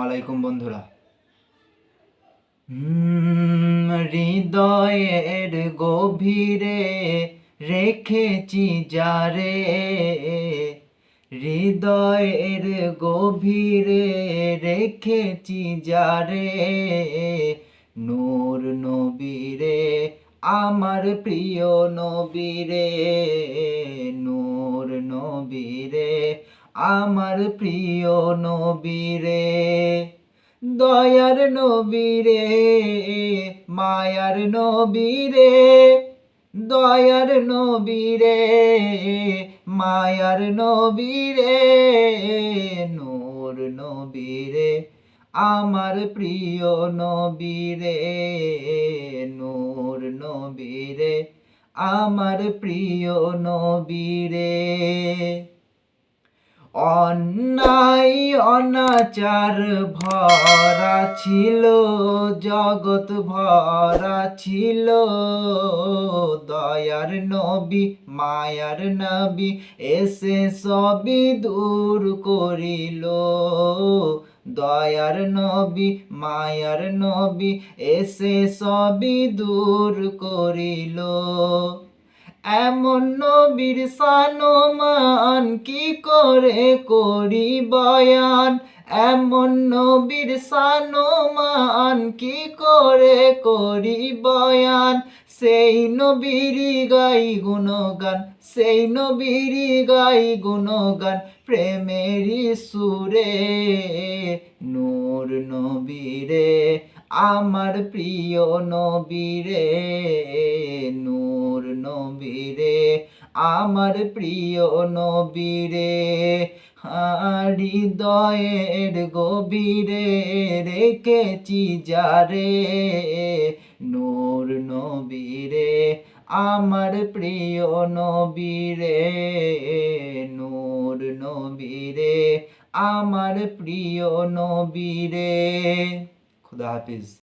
আলাইকুম বন্ধুরা। হৃদয়ের গভীরে রেখেছি যারে, হৃদয়ের গভীরে রেখেছি যারে, নূর নবীরে আমার প্রিয় নবীরে, নূর নবীরে আমার প্রিয় নবীরে, দয়ার নবীরে মায়ার নবীরে, দয়ার নবীরে মায়ার নবীরে, নূর নবীরে আমার প্রিয় নবীরে, নূর নবীরে আমার প্রিয় নবীরে। অন্যায় অনাচার ভরা ছিল, জগৎ ভরা ছিল, দয়ার নবী মায়ার নবী এসে সবই দূর করিল, দয়ার নবী মায়ার নবী এসে সবই দূর করিল। এমন নবীর সানমান কি করে করি বয়ান, এমন নবীর সানমান কি করে করি বয়ান, সেই নবীরই গাই গুণগান, সেই নবীরই গাই গুণগান প্রেমেরই সুরে, নূর নবীরে আমার প্রিয় নবীরে, নূর নবীরে আমার প্রিয় নবীরে, হৃদয়ের গভীরে রেখেছি যারে, নূর নবীরে আমার প্রিয় নবীরে, নূর নবীরে আমার প্রিয় নবীরে। খুদা হাফিজ।